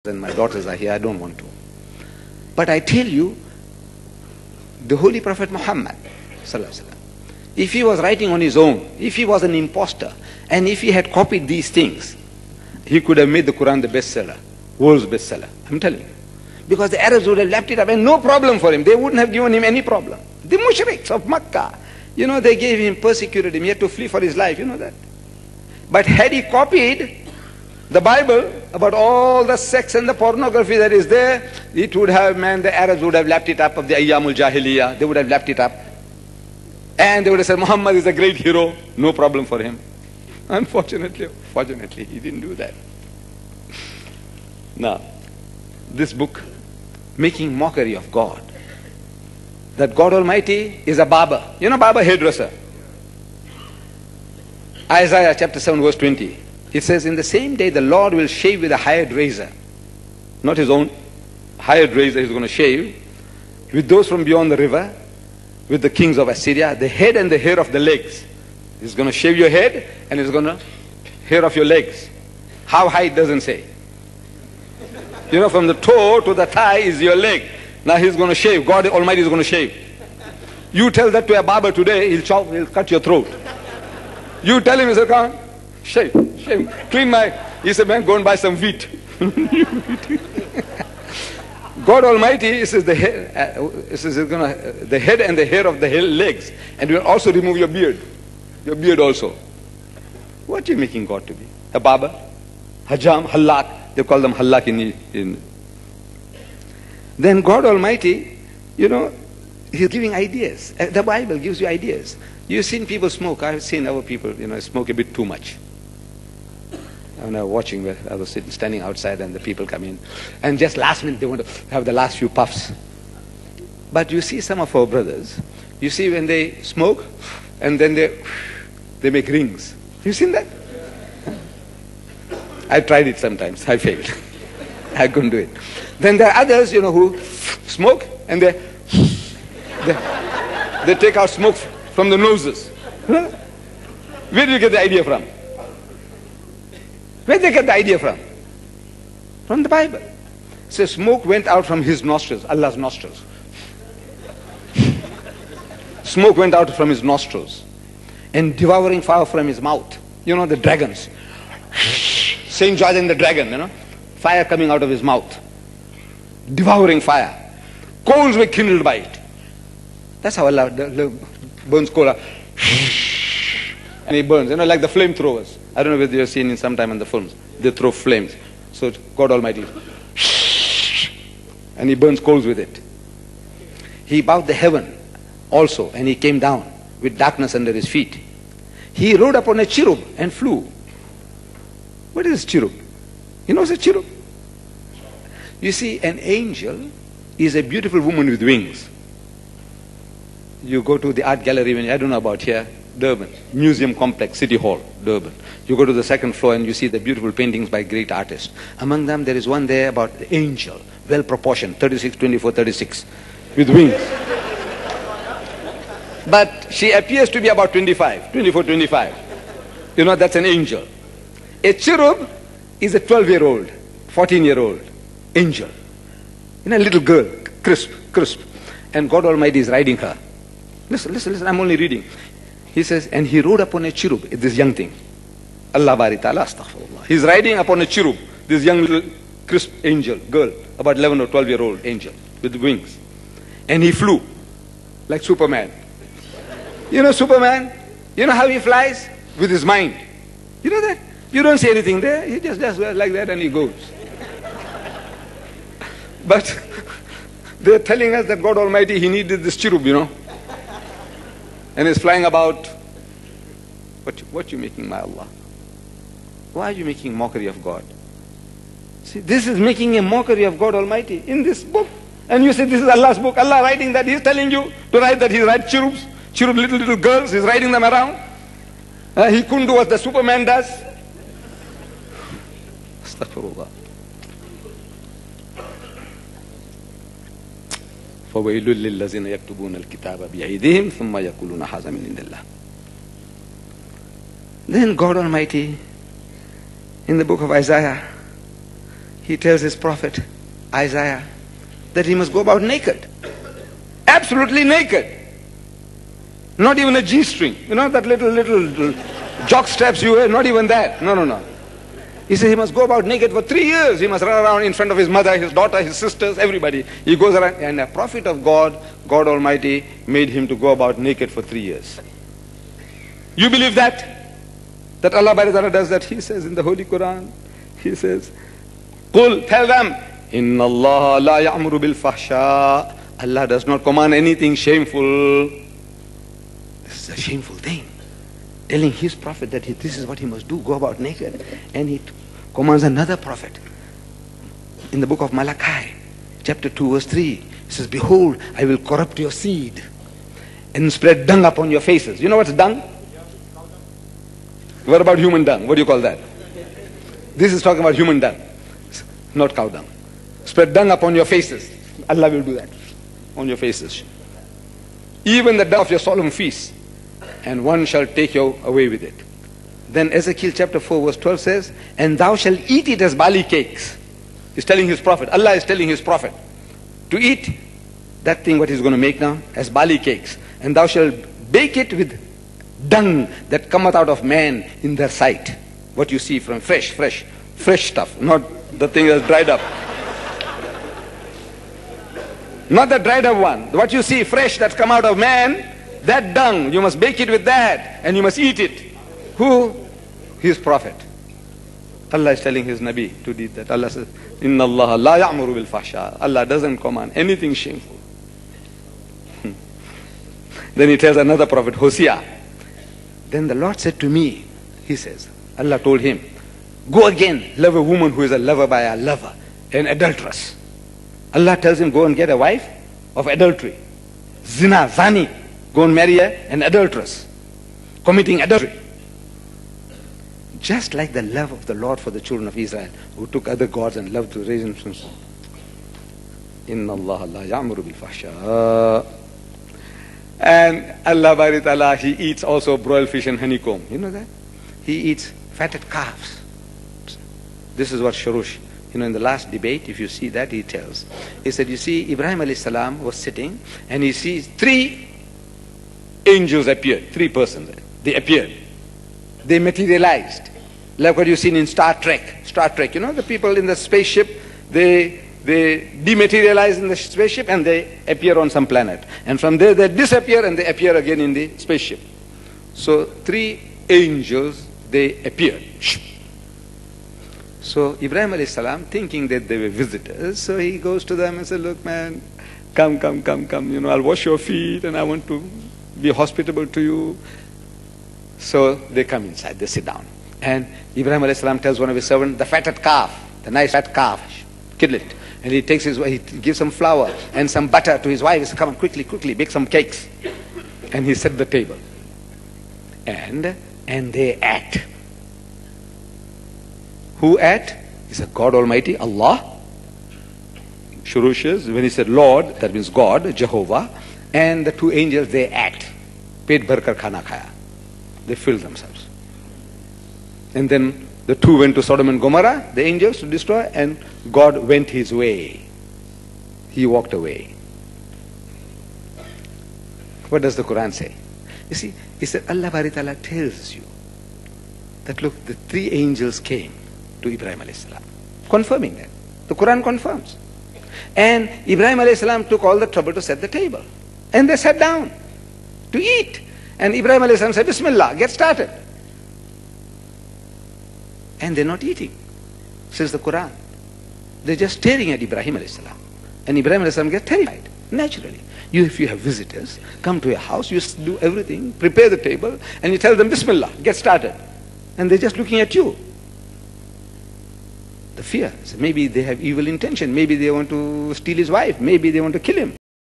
and my daughters are here, I don't want to. But I tell you, the Holy Prophet Muhammad, if he was writing on his own, if he was an imposter, and if he had copied these things, he could have made the Quran the bestseller, world's bestseller. I'm telling you. Because the Arabs would have left it up and no problem for him. They wouldn't have given him any problem. The mushriks of Makkah, they gave him, persecuted him. He had to flee for his life, you know that. But had he copied the Bible about all the sex and the pornography that is there, it would have, the Arabs would have lapped it up of the Ayyamul Jahiliyyah. They would have lapped it up. And they would have said, Muhammad is a great hero. No problem for him. Fortunately, he didn't do that. Now, this book, making mockery of God, that God Almighty is a barber. Barber, hairdresser. Isaiah chapter 7 verse 20. It says, in the same day the Lord will shave with a hired razor. Not his own hired razor, he's going to shave with those from beyond the river, with the kings of Assyria, the head and the hair of the legs. He's going to shave your head and he's going to hair off your legs. How high it doesn't say. From the toe to the thigh is your leg. Now he's going to shave. God Almighty is going to shave. You tell that to a barber today, he'll cut your throat. You tell him, he said, come on, shave, clean my... He said, man, go and buy some wheat. God Almighty says the head, the head and the hair of the legs, and will also remove your beard also. What are you making God to be? A barber? Hajam, Hallak. They call them Hallak in. Then God Almighty, He's giving ideas. The Bible gives you ideas. You've seen people smoke. I've seen our people, smoke a bit too much. I was watching where I was standing outside and the people come in. And just last minute they want to have the last few puffs. But you see some of our brothers, you see when they smoke and then they make rings. You seen that? I tried it sometimes. I failed. I couldn't do it. Then there are others, who smoke and they take out smoke from the noses. Where do you get the idea from? Where did they get the idea from? From the Bible. It says smoke went out from his nostrils, Allah's nostrils. Smoke went out from his nostrils. And devouring fire from his mouth. The dragons. Saint George and the dragon, fire coming out of his mouth. Devouring fire. Coals were kindled by it. That's how Allah burns coal. And he burns, like the flamethrowers. I don't know whether you've seen in sometime in the films. They throw flames. So God Almighty. And he burns coals with it. He bowed the heaven also, and he came down with darkness under his feet. He rode upon a cherub and flew. What is a cherub? What's a cherub? You see, an angel is a beautiful woman with wings. You go to the art gallery, I don't know about here, Durban, Museum Complex, City Hall, Durban. You go to the second floor and you see the beautiful paintings by great artists. Among them, there is one there about the angel, well proportioned, 36, 24, 36, with wings. But she appears to be about 25, 24, 25. That's an angel. A cherub is a 12-year-old, 14-year-old angel. A little girl, crisp. And God Almighty is riding her. Listen, I'm only reading. He says, and he rode upon a cherub, this young thing. Allah bari ta'ala, astaghfirullah. He's riding upon a cherub, this young little crisp angel, girl, about 11 or 12-year-old angel with wings. And he flew like Superman. Superman? How he flies? With his mind. You know that? You don't say anything there. He just does like that and he goes. But they're telling us that God Almighty, He needed this cherub, and he's flying about. What you making, my Allah? Why are you making mockery of God? See, this is making a mockery of God Almighty in this book. And you say this is Allah's book. Allah writing that, He's telling you to write that He writes cherubs, little girls, He's riding them around. He couldn't do what the Superman does. Astaghfirullah. فَوَيْلٌ لِلَّذِينَ يَكْتُبُونَ الْكِتَابَ بِأَيْدِيهِمْ ثُمَّ يَقُولُونَ هَذَا مِنْ عِندِ اللَّهِ. Then God Almighty, in the book of Isaiah, he tells his prophet, Isaiah, that he must go about naked. Absolutely naked. Not even a G-string. You know that little jock straps you wear? Not even that. No. He says he must go about naked for 3 years. He must run around in front of his mother, his daughter, his sisters, everybody. He goes around, and a prophet of God, God Almighty, made him to go about naked for 3 years. You believe that? That Allah does that? He says in the Holy Quran, he says, Qul, tell them, Inna Allah la ya'muru bil fahsha. Allah does not command anything shameful. This is a shameful thing. Telling his prophet that this is what he must do, go about naked. And he commands another prophet. In the book of Malachi, chapter 2, verse 3, he says, Behold, I will corrupt your seed and spread dung upon your faces. You know what's dung? What about human dung? What do you call that? This is talking about human dung, not cow dung. Spread dung upon your faces. Allah will do that on your faces. Even the dung of your solemn feast. And one shall take you away with it. Then Ezekiel chapter 4 verse 12 says, And thou shalt eat it as barley cakes. He's telling his prophet. Allah is telling his prophet to eat that thing what he's going to make now as barley cakes. And thou shalt bake it with dung that cometh out of man in their sight. What you see from fresh stuff, not the thing that's dried up. Not the dried up one. What you see fresh that's come out of man, that dung, you must bake it with that, and you must eat it. Who? His prophet. Allah is telling his Nabi to do that. Allah says, Inna Allah la ya'muru bil fahsha. Allah doesn't command anything shameful. Then he tells another prophet, Hosea. Then the Lord said to me, he says, Allah told him, go again, love a woman who is a lover by a lover, an adulteress. Allah tells him, go and get a wife of adultery. Zina, zani. Go and marry an adulteress, committing adultery. Just like the love of the Lord for the children of Israel, who took other gods and loved to raise them. Inna Allah la ya'muru bil fahsha. And Allah Bari Ta'ala, he eats also broiled fish and honeycomb. You know that? He eats fatted calves. This is what Sharush, in the last debate, if you see that, he tells. He said, you see, Ibrahim alayhi salam was sitting, and he sees 3 angels appeared, 3 persons. They appeared. They materialized. Like what you've seen in Star Trek. The people in the spaceship, they dematerialize in the spaceship and they appear on some planet. And from there they disappear and they appear again in the spaceship. So 3 angels, they appeared. So Ibrahim alayhi salam, thinking that they were visitors, so he goes to them and says, look man, come, I'll wash your feet and I want to be hospitable to you. So they come inside, they sit down. And Ibrahim alayhi salam tells one of his servants, the fatted calf, the nice fat calf, kill it. And he takes he gives some flour and some butter to his wife. He says, come on, quickly, bake some cakes. And he set the table. And they ate. Who ate? He said, God Almighty, Allah. Shurush, when he said Lord, that means God, Jehovah. And the 2 angels, they ate. Pet bhar kar khana khaya. They filled themselves. And then the 2 went to Sodom and Gomorrah, the angels, to destroy, and God went his way. He walked away. What does the Quran say? You see, it said Allah Bari Ta'ala tells you that look, the 3 angels came to Ibrahim alayhi salam, confirming that. The Quran confirms. And Ibrahim alayhi salam took all the trouble to set the table. And they sat down to eat. And Ibrahim alayhi salam said, Bismillah, get started. And they're not eating, says the Quran. They're just staring at Ibrahim alayhi salam. And Ibrahim alayhi salam gets terrified, naturally. If you have visitors, come to your house, you do everything, prepare the table, and you tell them, Bismillah, get started. And they're just looking at you. The fear. So maybe they have evil intention. Maybe they want to steal his wife. Maybe they want to kill him.